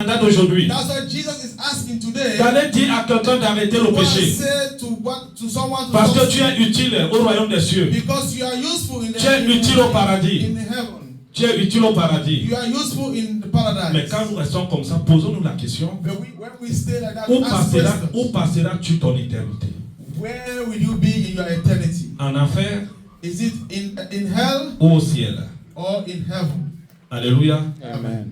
d'aujourd'hui. That's why Jesus is asking today. D'aller dire à quelqu'un d'arrêter le péché. Parce que tu es utile au royaume des cieux. Because you are useful in the, tu es utile au paradis. In the heaven. Tu es utile au paradis. You are useful in the paradise. Mais quand nous restons comme ça, posons-nous la question. When we stay like that, où passeras-tu ton éternité? Where will you be in your eternity? En enfer? Is it in hell? Ou au ciel? Or in heaven? Alléluia. Amen.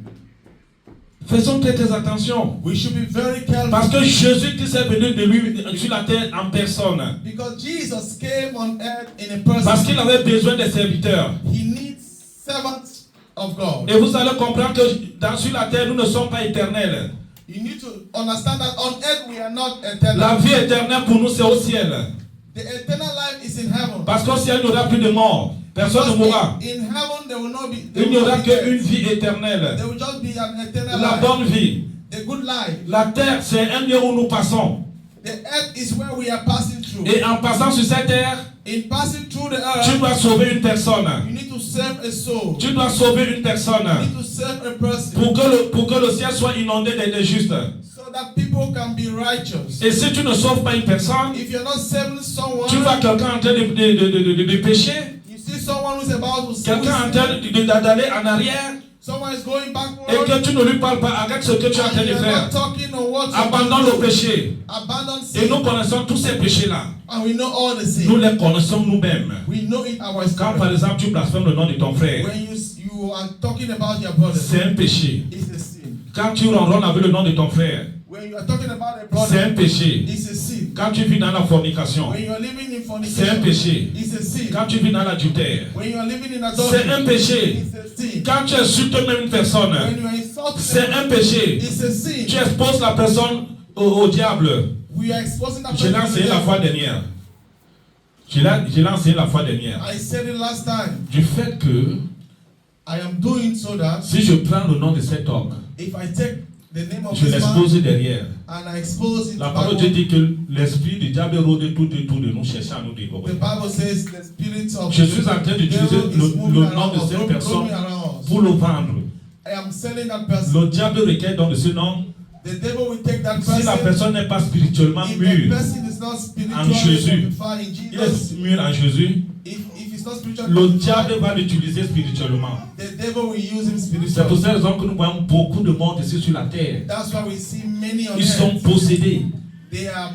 Faisons très attention. We should be very careful. Parce que Jésus-Christ est venu de lui sur la terre en personne. Because Jesus came on earth in a person. Parce qu'il avait besoin des serviteurs. He needs servants of God. Et vous allez comprendre que sur la terre, nous ne sommes pas éternels. You need to understand that on earth we are not eternal. La vie éternelle pour nous, c'est au ciel. The eternal life is in heaven. Parce qu'au ciel, il n'y aura plus de mort. Personne ne mourra. In heaven, there will not be. Il n'y aura qu'une vie éternelle. There will just be an eternal La life. bonne vie. The good life. La terre, c'est un lieu où nous passons. The earth is where we are passing through. Et en passant sur cette terre, in passing through the earth, tu dois sauver une personne. You need to save a soul. Tu dois sauver une personne. You need to save a person. Pour que le ciel soit inondé des justes. So that people can be righteous. Et si tu ne sauves pas une personne, if you're not saving someone, tu vois quelqu'un en train de pécher. See someone who's about to sin. Quelqu'un en train d'aller en arrière. Someone is going backward. Et que tu ne lui parles pas, arrête ce que tu es en train de faire. Abandonne le péché. Et nous connaissons tous ces péchés-là. And we know all the sin. Nous les connaissons nous-mêmes. We know it ourselves. Quand par exemple tu blasphèmes le nom de ton frère, when you are talking about your brother, c'est un péché. It's a sin. Quand tu ronronnes avec le nom de ton frère, when you are talking about a brother, c'est un péché. It's a sin. Quand tu vis dans la fornication, when you are living in fornication, c'est un péché. It's a sin. Quand tu vis dans l'adultère, when you are living in adultery, c'est un péché. It's a sin. Quand tu insultes même une personne, when you are insulting, c'est un péché. It's a sin. Tu exposes la personne au diable. We are exposing that Je l'ai enseigné la fois dernière. Je l'ai enseigné la fois dernière. I said it last time. Du fait que I am doing so that si je prends le nom de cet homme, if I take the name of je l'expose derrière. And I expose it. La parole de Dieu dit que l'esprit du diable rôde tout autour de nous, cherchant à nous dévorer. The Bible says the spirit of Je suis en train d'utiliser le nom de cette personne pour le vendre. I am selling that person. Le diable requiert donc de ce nom. The devil will take that person. Si la personne n'est pas spirituellement mûre en Jésus, il est mûr en Jésus, le diable va l'utiliser spirituellement. The devil will use him spiritually. C'est pour cette raison que nous voyons beaucoup de monde ici sur la terre. That's why we see many on Ils sont possédés. They are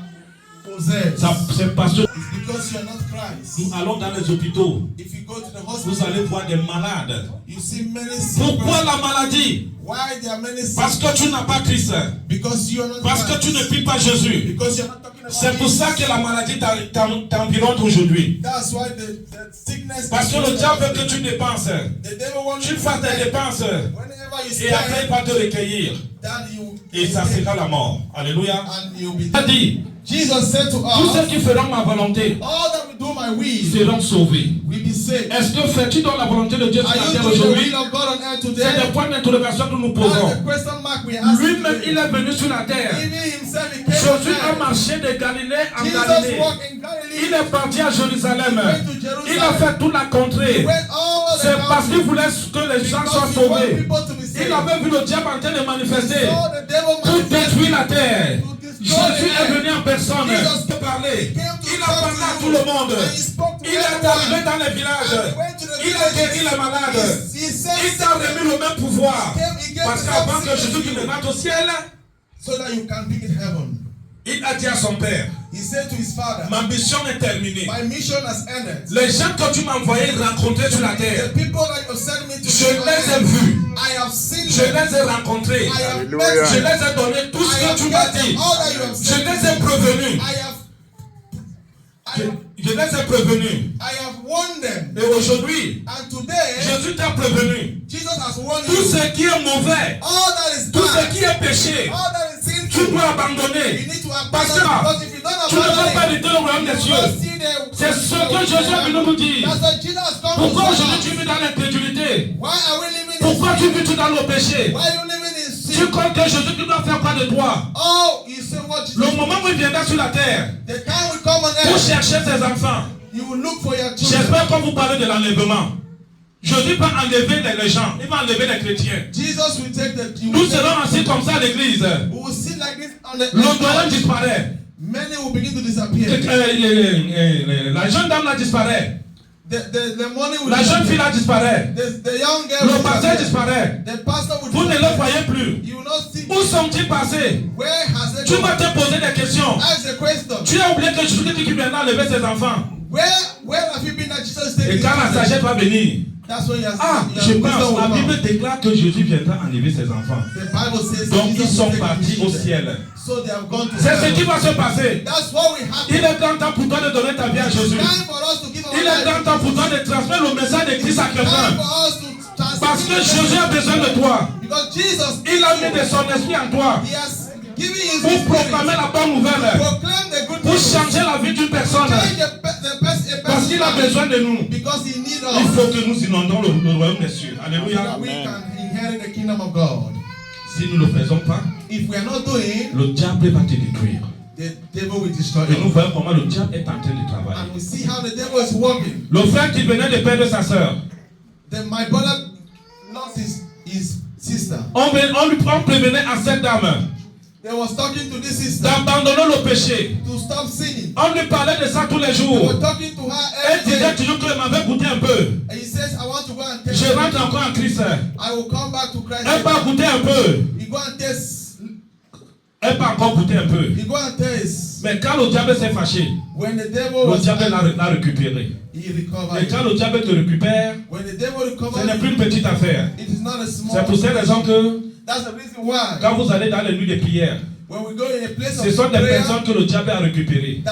possessed. C'est parce que because you are not Christ. Nous allons dans les hôpitaux. If you go to the hospital, vous allez voir des malades. You see many sick. Pourquoi la maladie? Why there are many sick? Parce que tu n'as pas Christ. Because you are not Parce Christ. que tu ne pries pas Jésus. Because you are not talking about c'est pour ça que la maladie t'environne aujourd'hui. That's why the sickness. Parce que le diable veut que tu dépenses. Tu fasses des dépenses. Et après il va te recueillir. Et ça sera la mort. Alléluia. Il a dit, Jesus said to us, tous ceux qui feront ma volonté seront sauvés. Est-ce que fais-tu donc la volonté de Dieu sur la terre aujourd'hui? C'est des points d'interrogation que nous posons. Lui-même, il est venu sur la terre. Jésus a marché de Galilée en Galilée. Il est parti à Jérusalem. Il a fait toute la contrée. C'est parce qu'il voulait que les gens soient sauvés. Il avait vu le diable en train de manifester pour détruire la terre. Jésus est venu en personne. Il a parlé. Il a parlé à tout le monde. Il est arrivé dans les villages. Il a guéri les malades. Il t'a remis le même pouvoir. Parce qu'avant que Jésus ne rentre au ciel, il a dit à son père, ma mission est terminée. Les gens que tu m'as envoyés rencontrer sur la terre, je les ai vus. Je les ai rencontrés. Je les ai donné tout ce que tu m'as dit. Je les ai prévenus. Je les ai prévenus. Et aujourd'hui, Jésus t'a prévenu. Tout ce qui est mauvais, tout ce qui est péché, tu dois abandonner. Parce que tu ne peux pas lutter le royaume des cieux. C'est ce que Jésus est venu nous dire. Pourquoi aujourd'hui tu vis dans l'incrédulité? Pourquoi tu vis dans le péché? Tu crois que Jésus doit faire quoi de toi? Le moment où il viendra sur la terre pour chercher ses enfants, j'espère qu'on vous parle de l'enlèvement. Jésus va enlever les gens, il va enlever les chrétiens. Nous serons assis comme ça à l'église. Le doyen disparaît. Many will begin to disappear. La jeune dame là disparaît. The money will la jeune fille là disparaît. The young girl le pasteur disparaît. The pastor will vous ne le voyez plus. You will not see. Où sont-ils passés? Where has they tu gone? vas te poser des questions. Ask the question. Tu as oublié que Jésus dit qu'il viendra enlever ses enfants. Where have you been that Jesus taking? Et quand la sagesse va venir, je pense, la Bible déclare que Jésus viendra enlever ses enfants. Donc ils sont partis au ciel. C'est ce qui va se passer. Il est grand temps pour toi de donner ta vie à Jésus. Il est grand temps pour toi de transmettre le message de Christ à quelqu'un. Parce que Jésus a besoin de toi. Il a mis de son esprit en toi. Pour proclamer la bonne nouvelle. Pour changer la vie d'une personne. Parce qu'il a besoin de nous. Il faut que nous inondons le royaume des cieux. Alléluia. Si nous ne le faisons pas, le diable va te détruire. Et nous voyons comment le diable est en train de travailler. Le frère qui venait de perdre sa sœur. On prévenait à cette dame d'abandonner le péché. On lui parlait de ça tous les jours. Elle disait toujours qu'elle m'avait goûté un peu. Je rentre encore en Christ. Elle va goûter un peu. Elle va encore goûter un peu. Mais quand le diable s'est fâché, le diable l'a récupéré. Et quand le diable te récupère, ce n'est plus une petite affaire. C'est pour cette raison que quand vous allez dans les nuits de prière, ce sont des personnes que le diable a récupérées.